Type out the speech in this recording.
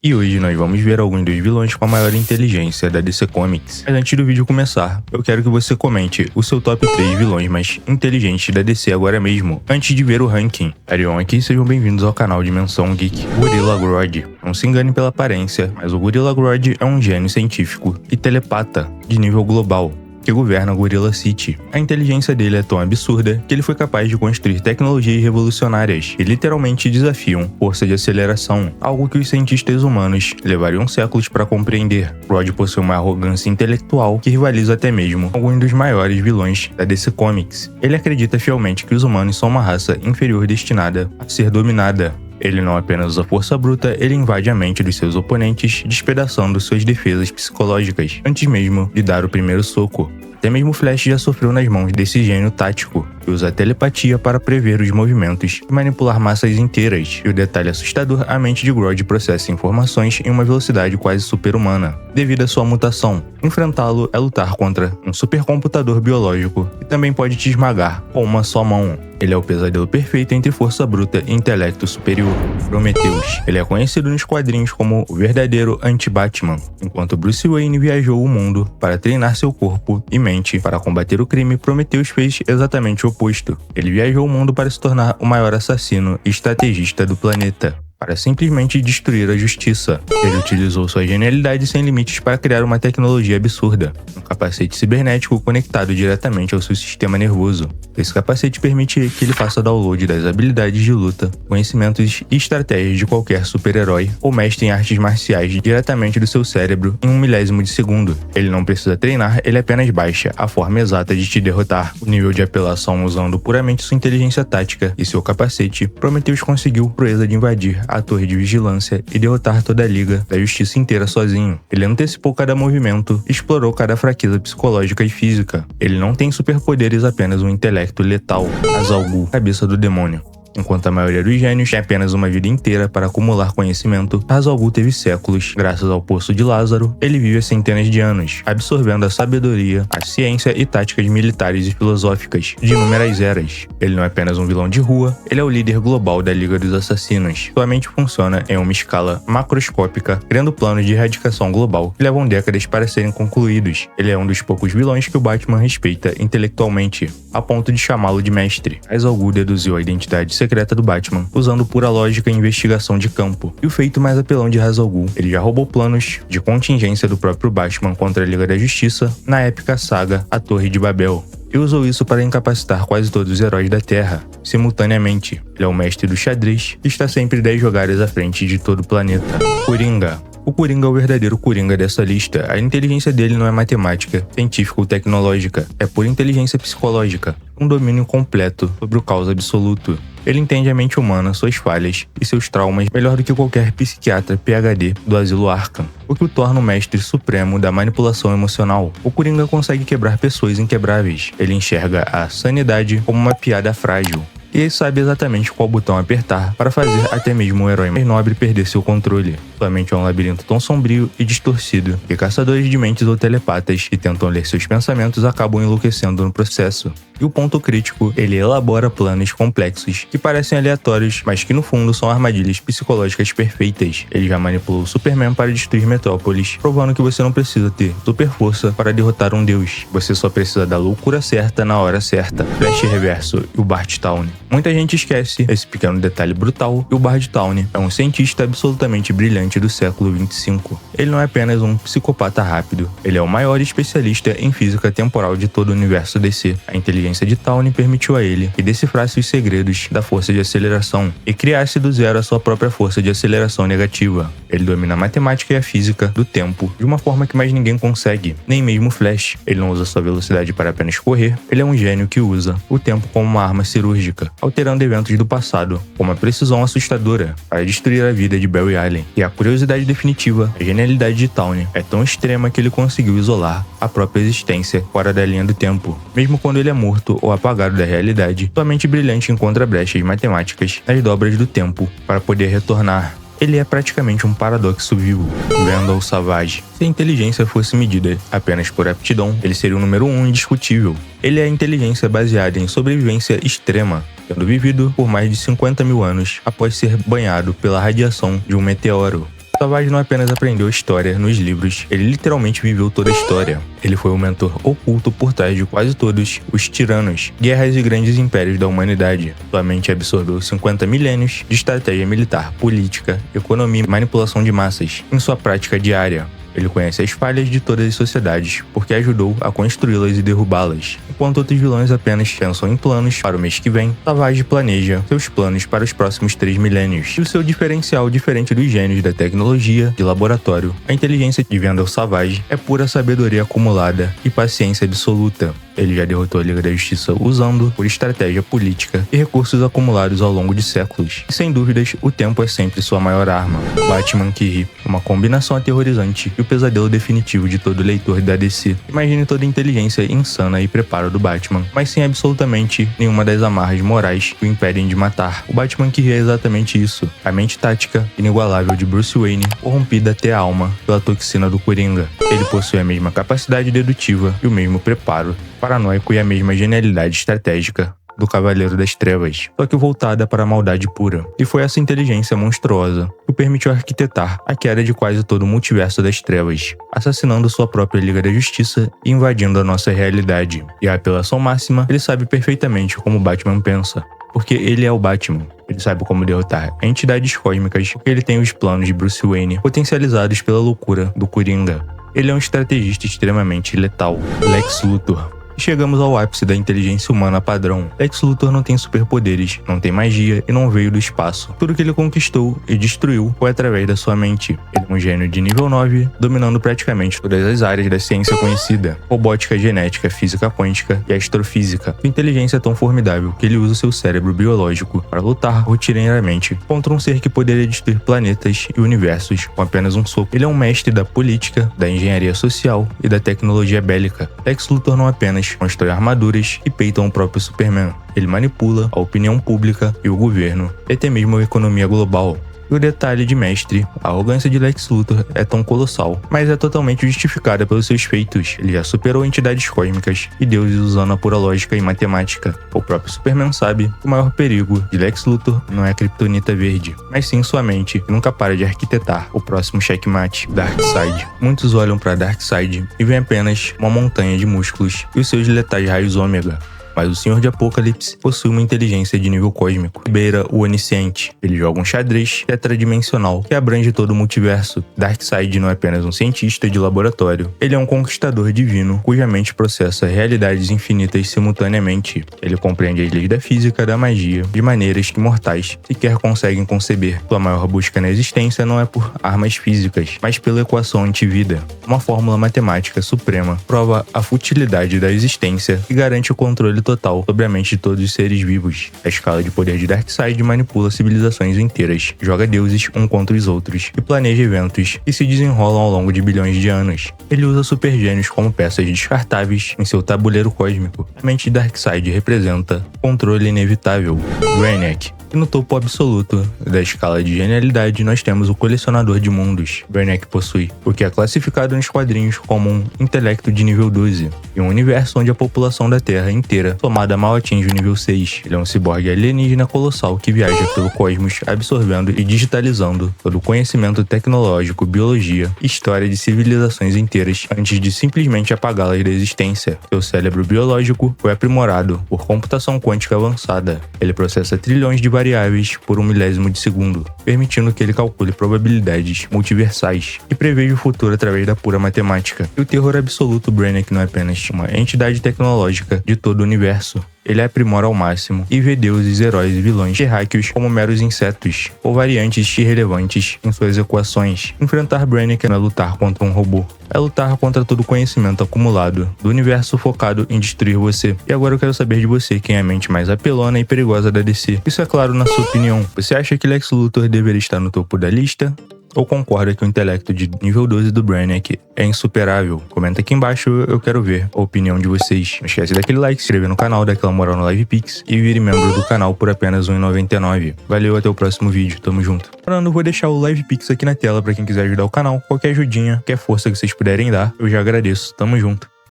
E hoje nós vamos ver alguns dos vilões com a maior inteligência da DC Comics. Mas antes do vídeo começar, eu quero que você comente o seu top 3 vilões mais inteligentes da DC agora mesmo, antes de ver o ranking. Arion aqui, sejam bem-vindos ao canal Dimensão Geek. Gorilla Grodd. Não se engane pela aparência, mas o Gorilla Grodd é um gênio científico e telepata de nível global que governa Gorilla City. A inteligência dele é tão absurda que ele foi capaz de construir tecnologias revolucionárias que literalmente desafiam força de aceleração, algo que os cientistas humanos levariam séculos para compreender. Grodd possui uma arrogância intelectual que rivaliza até mesmo alguns dos maiores vilões da DC Comics. Ele acredita fielmente que os humanos são uma raça inferior destinada a ser dominada. Ele não apenas usa força bruta, ele invade a mente dos seus oponentes, despedaçando suas defesas psicológicas, antes mesmo de dar o primeiro soco. Até mesmo Flash já sofreu nas mãos desse gênio tático, que usa a telepatia para prever os movimentos e manipular massas inteiras. E o detalhe assustador, a mente de Grodd processa informações em uma velocidade quase super-humana, devido à sua mutação. Enfrentá-lo é lutar contra um supercomputador biológico, que também pode te esmagar com uma só mão. Ele é o pesadelo perfeito entre força bruta e intelecto superior. Prometheus. Ele é conhecido nos quadrinhos como o verdadeiro anti-Batman. Enquanto Bruce Wayne viajou o mundo para treinar seu corpo e mente para combater o crime, Prometheus fez exatamente o oposto. Ele viajou o mundo para se tornar o maior assassino e estrategista do planeta, para simplesmente destruir a justiça. Ele utilizou sua genialidade sem limites para criar uma tecnologia absurda, um capacete cibernético conectado diretamente ao seu sistema nervoso. Esse capacete permite que ele faça download das habilidades de luta, conhecimentos e estratégias de qualquer super-herói ou mestre em artes marciais diretamente do seu cérebro em 1/1000 de segundo. Ele não precisa treinar, ele apenas baixa a forma exata de te derrotar. O nível de apelação usando puramente sua inteligência tática e seu capacete, Prometheus conseguiu a proeza de invadir a torre de vigilância e derrotar toda a Liga da Justiça inteira sozinho. Ele antecipou cada movimento, explorou cada fraqueza psicológica e física. Ele não tem superpoderes, apenas um intelecto letal. Hazal Ghul, cabeça do demônio. Enquanto a maioria dos gênios tem apenas uma vida inteira para acumular conhecimento, Hazal Ghul teve séculos. Graças ao Poço de Lázaro, ele vive há centenas de anos, absorvendo a sabedoria, a ciência e táticas militares e filosóficas de inúmeras eras. Ele não é apenas um vilão de rua, ele é o líder global da Liga dos Assassinos. Sua mente funciona em uma escala macroscópica, criando planos de erradicação global que levam décadas para serem concluídos. Ele é um dos poucos vilões que o Batman respeita intelectualmente, a ponto de chamá-lo de mestre. Hazal Ghul deduziu a identidade secreta do Batman, usando pura lógica e investigação de campo. E o feito mais apelão de Hazal Ghul, ele já roubou planos de contingência do próprio Batman contra a Liga da Justiça na épica saga A Torre de Babel, e usou isso para incapacitar quase todos os heróis da Terra, simultaneamente. Ele é o mestre do xadrez e está sempre 10 jogadas à frente de todo o planeta. Coringa. O Coringa é o verdadeiro Coringa dessa lista. A inteligência dele não é matemática, científica ou tecnológica, é pura inteligência psicológica, um domínio completo sobre o caos absoluto. Ele entende a mente humana, suas falhas e seus traumas melhor do que qualquer psiquiatra PhD do Asilo Arkham, o que o torna o mestre supremo da manipulação emocional. O Coringa consegue quebrar pessoas inquebráveis. Ele enxerga a sanidade como uma piada frágil, e ele sabe exatamente qual botão apertar para fazer até mesmo o herói mais nobre perder seu controle. Sua mente é um labirinto tão sombrio e distorcido que caçadores de mentes ou telepatas que tentam ler seus pensamentos acabam enlouquecendo no processo. E o ponto crítico, ele elabora planos complexos que parecem aleatórios, mas que no fundo são armadilhas psicológicas perfeitas. Ele já manipulou o Superman para destruir Metrópolis, provando que você não precisa ter super força para derrotar um deus. Você só precisa da loucura certa na hora certa. Flash Reverso e o Bart Towne. Muita gente esquece esse pequeno detalhe brutal, e o Bart Towne é um cientista absolutamente brilhante do século 25. Ele não é apenas um psicopata rápido, ele é o maior especialista em física temporal de todo o universo DC. A inteligência de Towne permitiu a ele que decifrasse os segredos da força de aceleração e criasse do zero a sua própria força de aceleração negativa. Ele domina a matemática e a física do tempo de uma forma que mais ninguém consegue, nem mesmo Flash. Ele não usa sua velocidade para apenas correr, ele é um gênio que usa o tempo como uma arma cirúrgica, alterando eventos do passado com uma precisão assustadora para destruir a vida de Barry Allen. E a curiosidade definitiva, a genialidade de Towne é tão extrema que ele conseguiu isolar a própria existência fora da linha do tempo. Mesmo quando ele é morto ou apagado da realidade, sua mente brilhante encontra brechas matemáticas nas dobras do tempo para poder retornar. Ele é praticamente um paradoxo vivo. Randall Savage. Se a inteligência fosse medida apenas por aptidão, ele seria o número 1 indiscutível. Ele é a inteligência baseada em sobrevivência extrema, tendo vivido por mais de 50 mil anos após ser banhado pela radiação de um meteoro. Savage não apenas aprendeu história nos livros, ele literalmente viveu toda a história. Ele foi o mentor oculto por trás de quase todos os tiranos, guerras e grandes impérios da humanidade. Sua mente absorveu 50 milênios de estratégia militar, política, economia e manipulação de massas em sua prática diária. Ele conhece as falhas de todas as sociedades, porque ajudou a construí-las e derrubá-las. Enquanto outros vilões apenas pensam em planos para o mês que vem, Savage planeja seus planos para os próximos 3 milênios. E o seu diferencial, diferente dos gênios da tecnologia de laboratório, a inteligência de Vendel Savage é pura sabedoria acumulada e paciência absoluta. Ele já derrotou a Liga da Justiça usando por estratégia política e recursos acumulados ao longo de séculos. E sem dúvidas, o tempo é sempre sua maior arma. Batman que ri, uma combinação aterrorizante e o pesadelo definitivo de todo leitor da DC. Imagine toda a inteligência insana e preparo do Batman, mas sem absolutamente nenhuma das amarras morais que o impedem de matar. O Batman que ri é exatamente isso. A mente tática, inigualável de Bruce Wayne, corrompida até a alma pela toxina do Coringa. Ele possui a mesma capacidade dedutiva e o mesmo preparo paranoico e a mesma genialidade estratégica do Cavaleiro das Trevas, só que voltada para a maldade pura. E foi essa inteligência monstruosa que o permitiu arquitetar a queda de quase todo o multiverso das trevas, assassinando sua própria Liga da Justiça e invadindo a nossa realidade. E a apelação máxima, ele sabe perfeitamente como Batman pensa, porque ele é o Batman. Ele sabe como derrotar entidades cósmicas, porque ele tem os planos de Bruce Wayne potencializados pela loucura do Coringa. Ele é um estrategista extremamente letal, Lex Luthor. E chegamos ao ápice da inteligência humana padrão. Lex Luthor não tem superpoderes, não tem magia e não veio do espaço. Tudo que ele conquistou e destruiu foi através da sua mente. Ele é um gênio de nível 9, dominando praticamente todas as áreas da ciência conhecida: robótica, genética, física quântica e astrofísica. Sua inteligência é tão formidável que ele usa seu cérebro biológico para lutar rotineiramente contra um ser que poderia destruir planetas e universos com apenas um soco. Ele é um mestre da política, da engenharia social e da tecnologia bélica. Lex Luthor não apenas constrói armaduras e peitam o próprio Superman. Ele manipula a opinião pública e o governo, e até mesmo a economia global. E o detalhe de mestre, a arrogância de Lex Luthor é tão colossal, mas é totalmente justificada pelos seus feitos. Ele já superou entidades cósmicas e deuses usando a pura lógica e matemática. O próprio Superman sabe que o maior perigo de Lex Luthor não é a Kryptonita verde, mas sim sua mente, que nunca para de arquitetar o próximo checkmate, Darkseid. Muitos olham para Darkseid e veem apenas uma montanha de músculos e os seus letais raios ômega. Mas o Senhor de Apocalipse possui uma inteligência de nível cósmico, beira o onisciente. Ele joga um xadrez tetradimensional que abrange todo o multiverso. Darkseid não é apenas um cientista de laboratório, ele é um conquistador divino cuja mente processa realidades infinitas simultaneamente. Ele compreende as leis da física e da magia de maneiras que mortais sequer conseguem conceber. Sua maior busca na existência não é por armas físicas, mas pela equação antivida. Uma fórmula matemática suprema prova a futilidade da existência e garante o controle total sobre a mente de todos os seres vivos. A escala de poder de Darkseid manipula civilizações inteiras, joga deuses um contra os outros e planeja eventos que se desenrolam ao longo de bilhões de anos. Ele usa supergênios como peças descartáveis em seu tabuleiro cósmico. A mente de Darkseid representa controle inevitável. Brainiac. E no topo absoluto da escala de genialidade nós temos o colecionador de mundos. Brainiac possui o que é classificado nos quadrinhos como um intelecto de nível 12, e um universo onde a população da Terra inteira somada mal atinge o nível 6. Ele é um ciborgue alienígena colossal que viaja pelo cosmos, absorvendo e digitalizando todo o conhecimento tecnológico, biologia e história de civilizações inteiras antes de simplesmente apagá-las da existência. Seu cérebro biológico foi aprimorado por computação quântica avançada. Ele processa trilhões de variáveis por 1/1000 de segundo, permitindo que ele calcule probabilidades multiversais e preveja o futuro através da pura matemática. E o terror absoluto, Brainiac não é apenas uma entidade tecnológica de todo o universo. Ele aprimora ao máximo e vê deuses, heróis e vilões terráqueos como meros insetos ou variantes irrelevantes em suas equações. Enfrentar Brainiac não é lutar contra um robô, é lutar contra todo o conhecimento acumulado do universo focado em destruir você. E agora eu quero saber de você quem é a mente mais apelona e perigosa da DC. Isso é claro na sua opinião. Você acha que Lex Luthor deveria estar no topo da lista? Ou concorda que o intelecto de nível 12 do Brainiac é insuperável? Comenta aqui embaixo, eu quero ver a opinião de vocês. Não esquece daquele like, se inscrever no canal, dar aquela moral no LivePix e vire membro do canal por apenas R$ 1,99. Valeu, até o próximo vídeo, tamo junto. Lembrando, vou deixar o LivePix aqui na tela pra quem quiser ajudar o canal. Qualquer ajudinha, qualquer força que vocês puderem dar, eu já agradeço. Tamo junto.